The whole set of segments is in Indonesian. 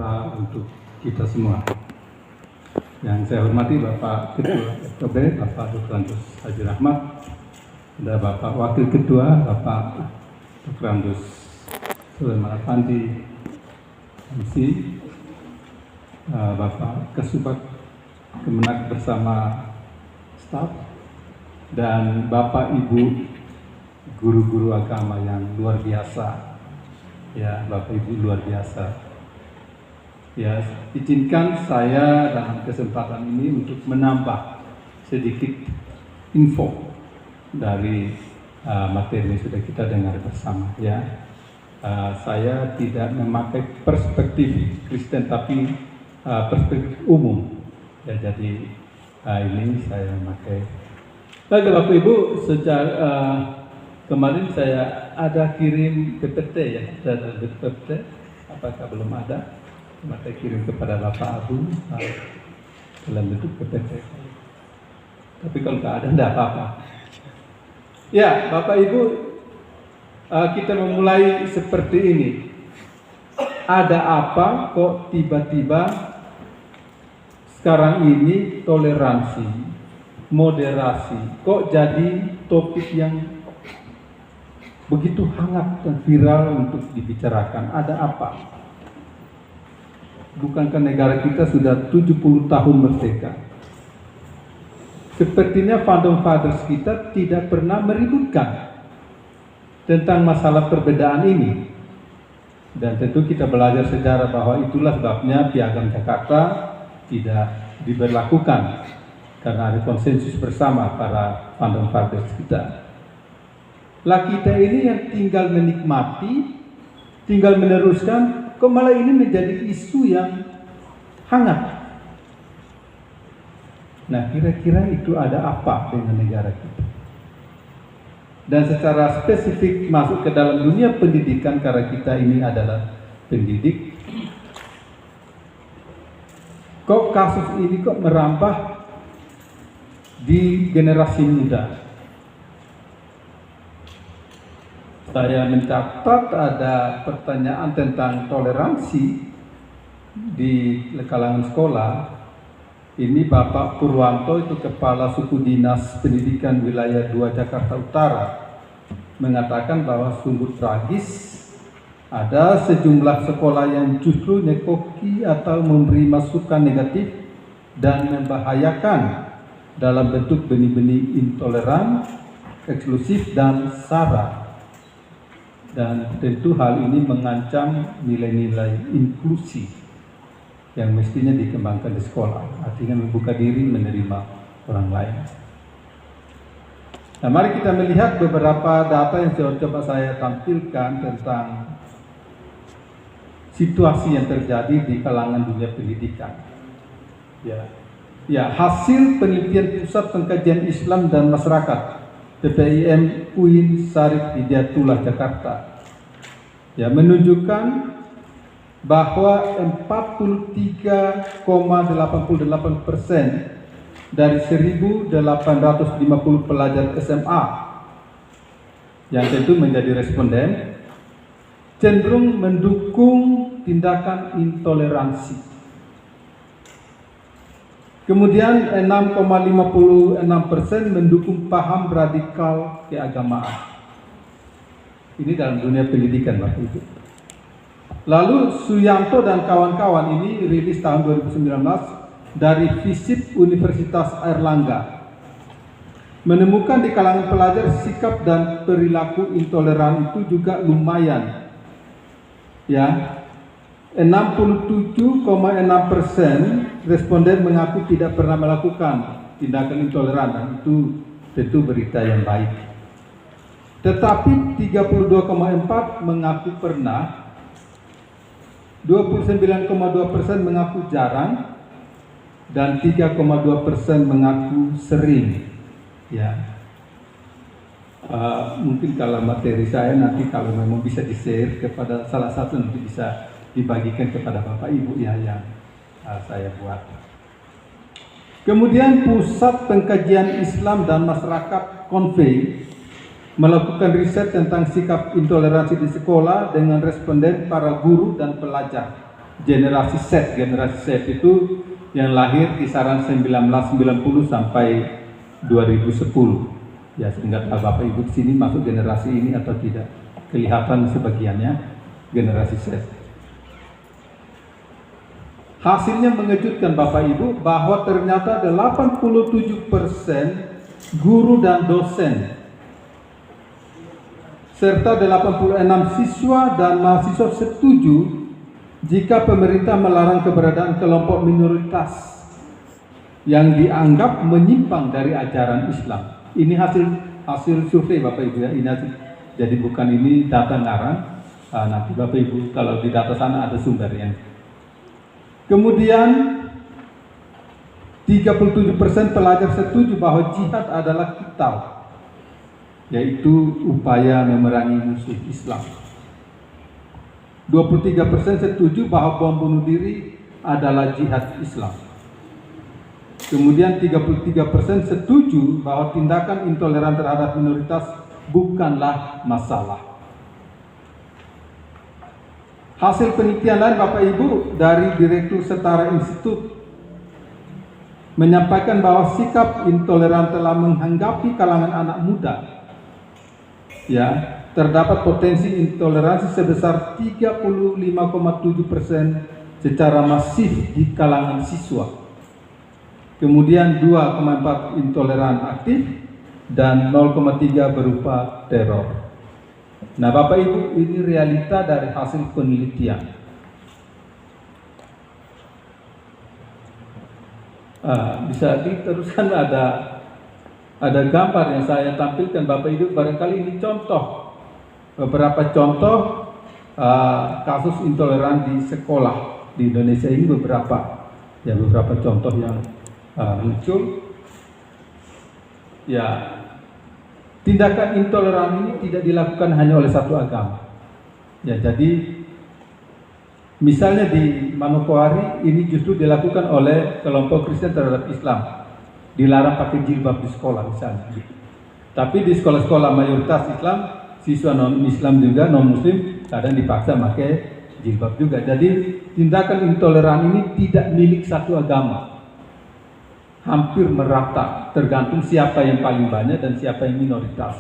berdoa untuk kita semua. Yang saya hormati Bapak Ketua FKB, Bapak Dr. Andus Haji Rahmat, dan Bapak Wakil Ketua, Bapak Dr. Andus Sulaiman Afandi, MC, Bapak Kasubag Kemenak bersama staf, dan Bapak Ibu guru-guru agama yang luar biasa. Ya, Bapak Ibu luar biasa. Ya, izinkan saya dalam kesempatan ini untuk menambah sedikit info dari materi yang sudah kita dengar bersama. Ya, saya tidak memakai perspektif Kristen, tapi perspektif umum. Ya, jadi ini saya memakai. Baik, Bapak Ibu, sejak kemarin saya ada kirim PPT ya, dari PPT. Apakah belum ada? Maka kirim kepada Bapak Abu dalam bentuk PPT. Tapi kalau nggak ada, tidak apa-apa. Ya, Bapak Ibu, kita memulai seperti ini. Ada apa kok tiba-tiba sekarang ini toleransi, moderasi, kok jadi topik yang begitu hangat dan viral untuk dibicarakan? Ada apa? Bukankah negara kita sudah 70 tahun merdeka? Sepertinya founding fathers kita tidak pernah meributkan tentang masalah perbedaan ini. Dan tentu kita belajar sejarah bahwa itulah sebabnya Piagam Jakarta tidak diberlakukan, karena ada konsensus bersama para founding fathers kita. Lah kita ini yang tinggal menikmati, tinggal meneruskan, kok malah ini menjadi isu yang hangat. Nah, kira-kira itu ada apa dengan negara kita? Dan secara spesifik masuk ke dalam dunia pendidikan, karena kita ini adalah pendidik. Kok kasus ini kok merambah di generasi muda? Saya mencatat ada pertanyaan tentang toleransi di kalangan sekolah. Ini Bapak Purwanto, itu Kepala Suku Dinas Pendidikan Wilayah 2 Jakarta Utara, mengatakan bahwa sungguh tragis ada sejumlah sekolah yang justru nyekoki atau memberi masukan negatif dan membahayakan dalam bentuk benih-benih intoleran, eksklusif, dan SARA. Dan tentu hal ini mengancam nilai-nilai inklusi yang mestinya dikembangkan di sekolah, artinya membuka diri menerima orang lain. Nah, mari kita melihat beberapa data yang coba saya tampilkan tentang situasi yang terjadi di kalangan dunia pendidikan. Ya, hasil penelitian Pusat Pengkajian Islam dan Masyarakat PPIM UIN Syarif Hidayatullah Jakarta, ya, menunjukkan bahwa 43,88% dari 1.850 pelajar SMA yang tentu menjadi responden cenderung mendukung tindakan intoleransi. Kemudian 6,56% mendukung paham radikal keagamaan. Ini dalam dunia pendidikan, Bapak Ibu. Lalu Suyanto dan kawan-kawan ini rilis tahun 2019 dari FISIP Universitas Airlangga, menemukan di kalangan pelajar sikap dan perilaku intoleran itu juga lumayan. Ya, 67,6% responden mengaku tidak pernah melakukan tindakan intoleran, dan itu tentu berita yang baik. Tetapi 32,4% mengaku pernah, 29,2% mengaku jarang, dan 3,2% mengaku sering. Ya, mungkin kalau materi saya nanti kalau memang bisa di-share kepada salah satu, nanti bisa dibagikan kepada Bapak Ibu ya, yang saya buat. Kemudian Pusat Pengkajian Islam dan Masyarakat Konvei melakukan riset tentang sikap intoleransi di sekolah dengan responden para guru dan pelajar. generasi Z itu yang lahir kisaran 1990 sampai 2010. Ya, sehingga Bapak Ibu di sini masuk generasi ini atau tidak. Kelihatan sebagiannya generasi Z. Hasilnya mengejutkan Bapak Ibu bahwa ternyata 87% guru dan dosen serta 86 siswa dan mahasiswa setuju jika pemerintah melarang keberadaan kelompok minoritas yang dianggap menyimpang dari ajaran Islam. Ini hasil survei Bapak Ibu ya. Ini hasil, jadi bukan ini data ngarang. Nanti Bapak Ibu kalau di data sana ada sumbernya. Kemudian 37% pelajar setuju bahwa jihad adalah qital, yaitu upaya memerangi musuh Islam. 23% setuju bahwa bom bunuh diri adalah jihad Islam. Kemudian 33% setuju bahwa tindakan intoleran terhadap minoritas bukanlah masalah. Hasil penelitian lain Bapak Ibu dari Direktur Setara Institut menyampaikan bahwa sikap intoleran telah menghinggapi kalangan anak muda. Ya, terdapat potensi intoleransi sebesar 35,7% secara masif di kalangan siswa. Kemudian 2,4 intoleran aktif dan 0,3 berupa teror. Nah Bapak Ibu, ini realita dari hasil penelitian. Bisa diteruskan, ada gambar yang saya tampilkan Bapak Ibu, barangkali ini contoh, beberapa contoh kasus intoleran di sekolah di Indonesia ini beberapa contoh yang muncul. Ya, tindakan intoleran ini tidak dilakukan hanya oleh satu agama. Ya, jadi misalnya di Manokwari ini justru dilakukan oleh kelompok Kristen terhadap Islam. Dilarang pakai jilbab di sekolah misalnya. Tapi di sekolah-sekolah mayoritas Islam, siswa non-Islam juga, non-Muslim kadang dipaksa pakai jilbab juga. Jadi tindakan intoleran ini tidak milik satu agama. Hampir merata, tergantung siapa yang paling banyak dan siapa yang minoritas.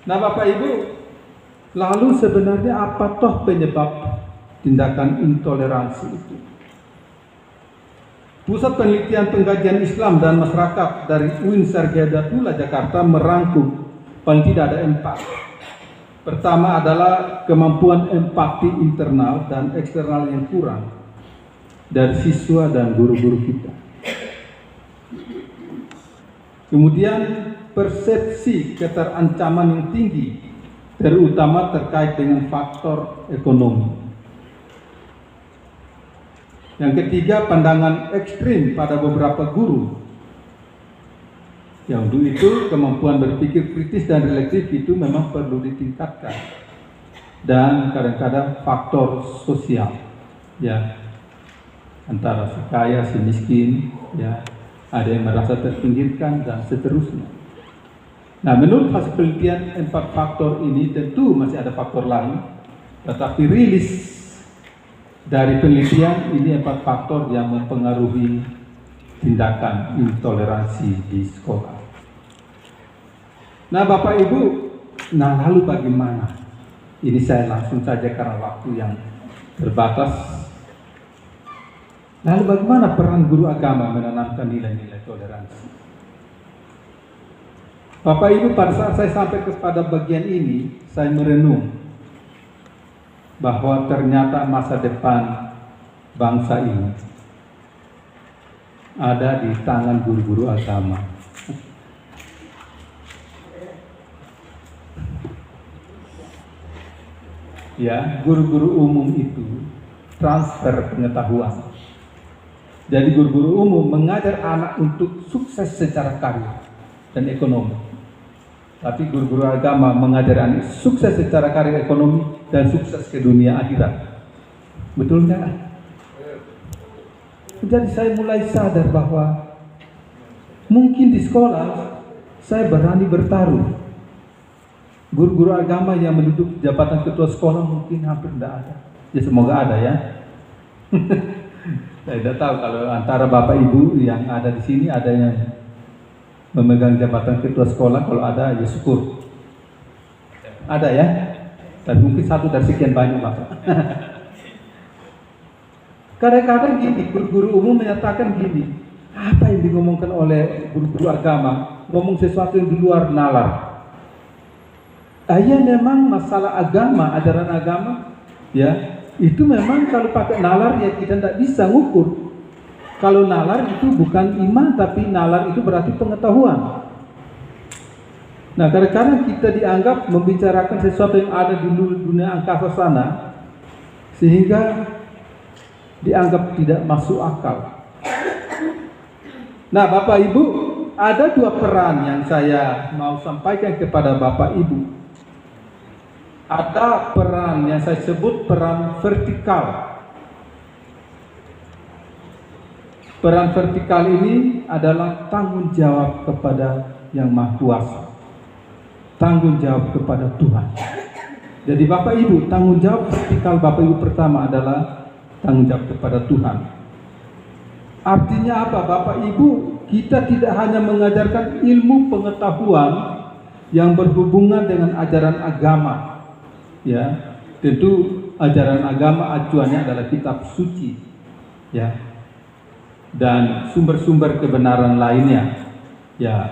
Nah Bapak Ibu, lalu sebenarnya apa toh penyebab tindakan intoleransi itu? Pusat Penelitian Pengkajian Islam dan Masyarakat dari UIN Sarjana Jakarta merangkum paling tidak ada 4. Pertama adalah kemampuan empati internal dan eksternal yang kurang dari siswa dan guru-guru kita. Kemudian persepsi keterancaman yang tinggi, terutama terkait dengan faktor ekonomi. Yang ketiga, pandangan ekstrim pada beberapa guru. Yang untuk itu kemampuan berpikir kritis dan reflektif itu memang perlu ditingkatkan. Dan kadang-kadang faktor sosial, ya, antara si kaya, si miskin, ya, ada yang merasa terpinggirkan dan seterusnya. Nah, menurut hasil penelitian 4 faktor ini tentu masih ada faktor lain, tetapi rilis dari penelitian ini 4 faktor yang mempengaruhi tindakan intoleransi di sekolah. Nah, Bapak Ibu, lalu bagaimana? Ini saya langsung saja karena waktu yang terbatas. Lalu bagaimana peran guru agama menanamkan nilai-nilai toleransi? Bapak Ibu, pada saat saya sampai kepada bagian ini, saya merenung bahwa ternyata masa depan bangsa ini ada di tangan guru-guru agama. Ya, guru-guru umum itu transfer pengetahuan. Jadi guru-guru umum mengajar anak untuk sukses secara karir dan ekonomi. Tapi guru-guru agama mengajar anak sukses secara karir ekonomi dan sukses ke dunia akhirat. Betul nggak? Jadi saya mulai sadar bahwa mungkin di sekolah saya berani bertaruh Guru-guru agama yang menduduki jabatan ketua sekolah mungkin hampir tidak ada. Ya semoga ada ya. Saya tidak tahu kalau antara bapak ibu yang ada di sini ada yang memegang jabatan ketua sekolah. Kalau ada ya syukur. Ada ya. Dan mungkin satu dari sekian banyak bapak. Kadang-kadang gini, guru-guru umum menyatakan gini, apa yang ngomongkan oleh guru-guru agama, ngomong sesuatu yang di luar nalar. Ya memang masalah agama, ajaran agama, ya itu memang kalau pakai nalar ya kita tidak bisa ngukur. Kalau nalar itu bukan iman, tapi nalar itu berarti pengetahuan. Nah, kadang-kadang kita dianggap membicarakan sesuatu yang ada di dunia angkasa sana, sehingga dianggap tidak masuk akal. Nah, Bapak Ibu, ada dua peran yang saya mau sampaikan kepada Bapak Ibu. Ada peran yang saya sebut peran vertikal. Peran vertikal ini adalah tanggung jawab kepada Yang Maha Kuasa. Tanggung jawab kepada Tuhan. Jadi Bapak Ibu, tanggung jawab vertikal Bapak Ibu pertama adalah tanggung jawab kepada Tuhan. Artinya apa Bapak Ibu? Kita tidak hanya mengajarkan ilmu pengetahuan yang berhubungan dengan ajaran agama. Ya, tentu ajaran agama acuannya adalah kitab suci. Ya. Dan sumber-sumber kebenaran lainnya. Ya,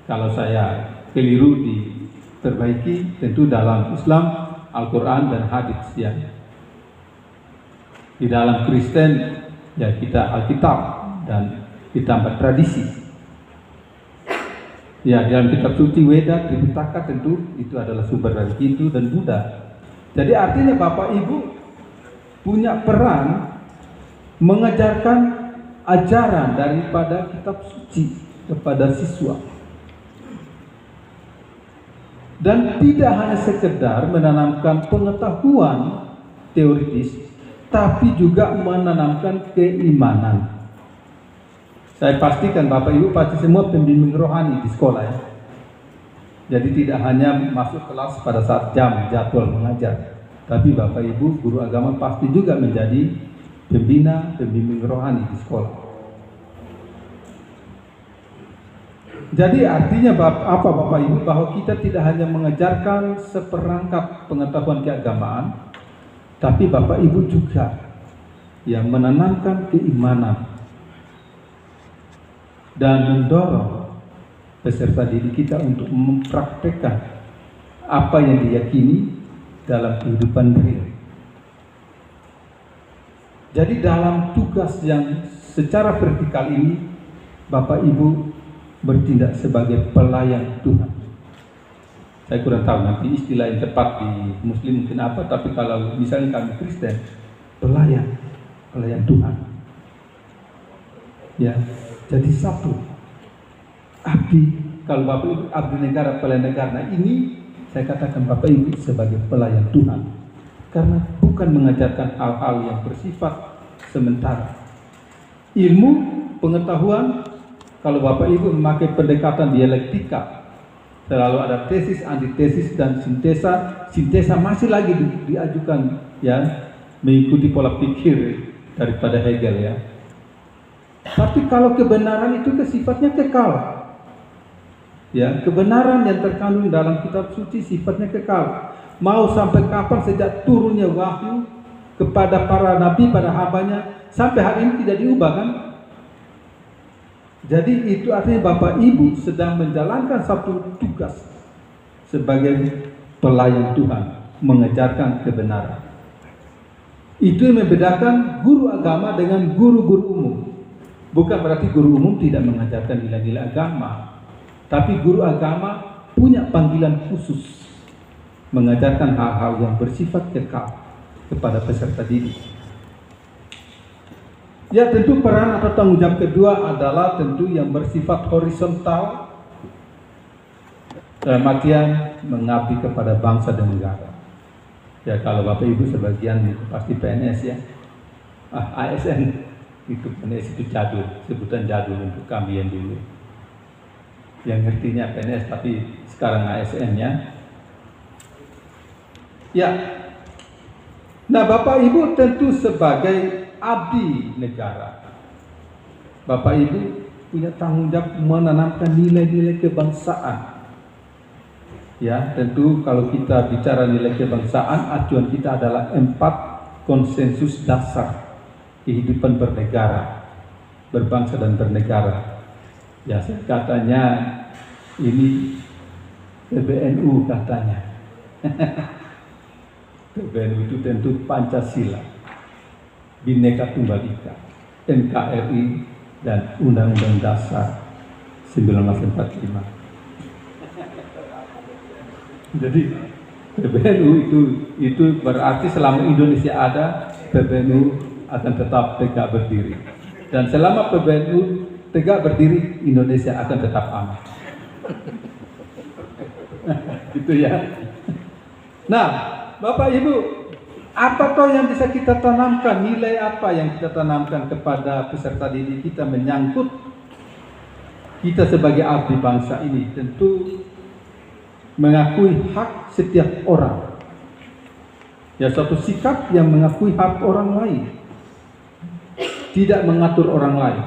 kalau saya keliru diperbaiki, tentu dalam Islam Al-Quran dan hadis ya. Di dalam Kristen ya kita Alkitab dan ditambah tradisi. Ya, dalam kitab suci Weda, Tripitaka tentu itu adalah sumber dari Hindu dan Buddha. Jadi artinya Bapak Ibu punya peran mengajarkan ajaran daripada kitab suci kepada siswa. Dan tidak hanya sekedar menanamkan pengetahuan teoritis, tapi juga menanamkan keimanan. Saya pastikan Bapak Ibu pasti semua pembimbing rohani di sekolah ya. Jadi tidak hanya masuk kelas pada saat jam jadwal mengajar, tapi Bapak Ibu guru agama pasti juga menjadi pembimbing rohani di sekolah. Jadi artinya apa Bapak Ibu, bahwa kita tidak hanya mengajarkan seperangkat pengetahuan keagamaan, tapi Bapak Ibu juga yang menanamkan keimanan dan mendorong peserta didik kita untuk mempraktekkan apa yang diyakini dalam kehidupan real. Jadi dalam tugas yang secara vertikal ini, Bapak Ibu bertindak sebagai pelayan Tuhan. Saya kurang tahu nanti istilah yang tepat di Muslim mungkin apa, tapi kalau misalnya kami Kristen, pelayan Tuhan. Ya, jadi satu. Abdi, kalau Bapak Ibu abdi negara, pelayan negara. Nah ini saya katakan Bapak Ibu sebagai pelayan Tuhan, karena bukan mengajarkan hal-hal yang bersifat sementara. Ilmu, pengetahuan, kalau Bapak Ibu memakai pendekatan dialektika, selalu ada tesis, antitesis, dan sintesa. Sintesa masih lagi diajukan ya, mengikuti pola pikir daripada Hegel ya. Tapi kalau kebenaran itu sifatnya kekal. Ya, kebenaran yang terkandung dalam kitab suci sifatnya kekal. Mau sampai kapan sejak turunnya wahyu kepada para nabi, pada hambanya, sampai hari ini tidak diubah kan? Jadi itu artinya Bapak Ibu sedang menjalankan satu tugas sebagai pelayan Tuhan, mengajarkan kebenaran. Itu yang membedakan guru agama dengan guru-guru umum. Bukan berarti guru umum tidak mengajarkan nilai-nilai agama, tapi guru agama punya panggilan khusus mengajarkan hal-hal yang bersifat kekal kepada peserta didik. Ya, tentu peran atau tanggung jawab kedua adalah tentu yang bersifat horizontal, dalam artian mengabdi kepada bangsa dan negara. Ya, kalau Bapak Ibu sebagian pasti PNS ya, ASN itu PNS itu jadul, sebutan jadul untuk kami yang dulu. Yang ngertinya PNS tapi sekarang ASN ya. Ya. Nah, Bapak Ibu tentu sebagai abdi negara, Bapak Ibu punya tanggung jawab menanamkan nilai-nilai kebangsaan. Ya, tentu kalau kita bicara nilai kebangsaan, acuan kita adalah 4 konsensus dasar kehidupan bernegara, berbangsa dan bernegara. Ya, katanya ini PBNU katanya. PBNU itu tentu Pancasila, Bhinneka Tunggal Ika, NKRI, dan Undang-Undang Dasar 1945. Jadi PBNU itu berarti selama Indonesia ada, PBNU akan tetap tegak berdiri. Dan selama PBNU tegak berdiri, Indonesia akan tetap aman. Gitu ya. Nah, Bapak Ibu, apa toh yang bisa kita tanamkan? Nilai apa yang kita tanamkan kepada peserta didik kita menyangkut kita sebagai abdi bangsa ini? Tentu mengakui hak setiap orang. Ya, suatu sikap yang mengakui hak orang lain, tidak mengatur orang lain.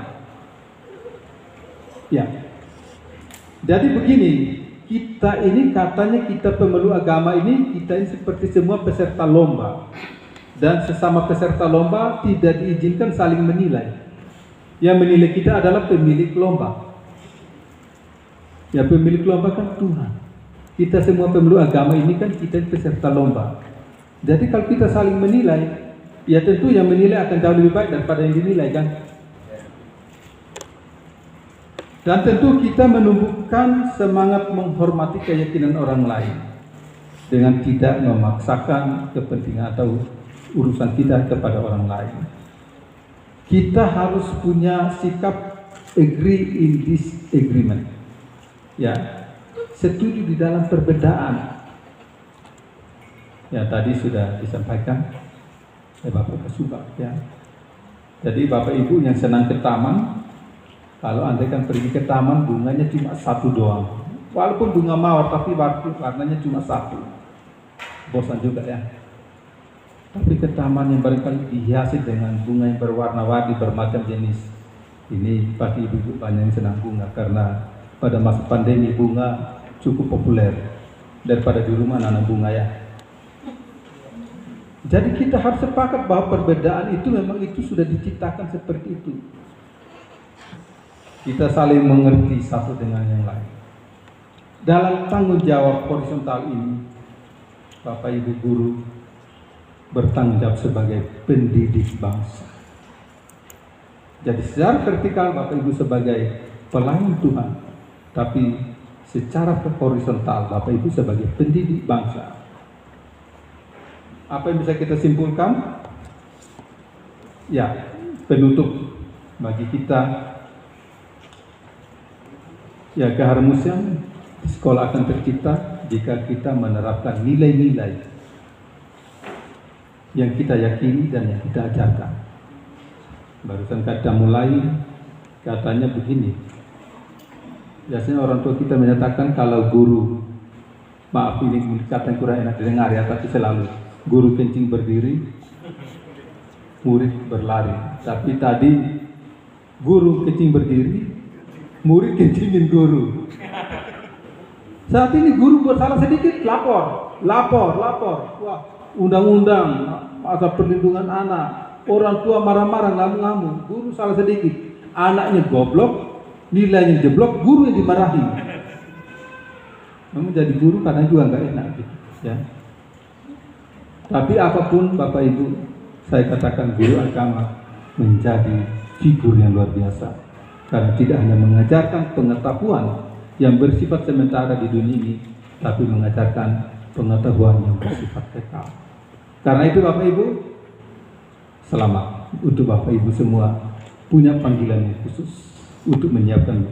Ya. Jadi begini, kita ini katanya kita pemeluk agama ini, kita ini seperti semua peserta lomba. Dan sesama peserta lomba tidak diizinkan saling menilai. Yang menilai kita adalah pemilik lomba. Ya, pemilik lomba kan Tuhan. Kita semua pemeluk agama ini kan kita peserta lomba. Jadi kalau kita saling menilai, ya tentu yang menilai akan jauh lebih baik daripada yang dinilai kan. Dan tentu kita menumbuhkan semangat menghormati keyakinan orang lain dengan tidak memaksakan kepentingan atau urusan kita kepada orang lain. Kita harus punya sikap agree in disagreement. Ya, setuju di dalam perbedaan. Ya, tadi sudah disampaikan Bapak Kasubag ya. Jadi Bapak Ibu yang senang ke taman, kalau Anda kan pergi ke taman, bunganya cuma 1 doang. Walaupun bunga mawar, tapi warnanya cuma 1. Bosan juga ya. Tapi ke taman yang barangkali dihiasi dengan bunga yang berwarna-warni bermacam jenis. Ini pasti ibu-ibu banyak yang senang bunga, karena pada masa pandemi bunga cukup populer daripada di rumah nanam bunga ya. Jadi kita harus sepakat bahwa perbedaan itu memang itu sudah diciptakan seperti itu. Kita saling mengerti satu dengan yang lain. Dalam tanggung jawab horizontal ini, Bapak Ibu guru bertanggung jawab sebagai pendidik bangsa. Jadi secara vertikal Bapak Ibu sebagai pelayan Tuhan, tapi secara horizontal Bapak Ibu sebagai pendidik bangsa. Apa yang bisa kita simpulkan? Ya, penutup bagi kita. Ya, keharmonisan sekolah akan tercipta jika kita menerapkan nilai-nilai yang kita yakini dan yang kita ajarkan. Barusan kita mulai, katanya begini. Biasanya orang tua kita menyatakan kalau guru, maaf ini kata yang kurang enak didengar ya, tapi selalu guru kencing berdiri, murid berlari. Tapi tadi guru kencing berdiri, murid kencingin guru. Saat ini guru buat salah sedikit, lapor. Wah, undang-undang, masa perlindungan anak, orang tua marah-marah, ngamuk-ngamuk. Guru salah sedikit, anaknya goblok, nilainya jeblok, guru yang dimarahi. Namun jadi guru kadang juga nggak enak gitu, ya. Tapi apapun Bapak Ibu, saya katakan guru agama menjadi figur yang luar biasa. Karena tidak hanya mengajarkan pengetahuan yang bersifat sementara di dunia ini, tapi mengajarkan pengetahuan yang bersifat kekal. Karena itu Bapak Ibu, selamat untuk Bapak Ibu semua punya panggilan yang khusus untuk menyiapkan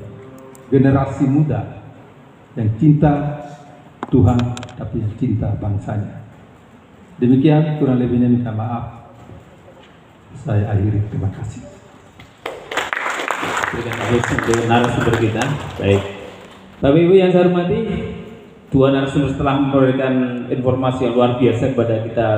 generasi muda yang cinta Tuhan, tapi yang cinta bangsanya. Demikian, kurang lebihnya minta maaf. Saya akhiri, terima kasih. Terima kasih untuk narasumber kita. Baik, Bapak Ibu yang saya hormati, dua narasumber telah memberikan informasi yang luar biasa kepada kita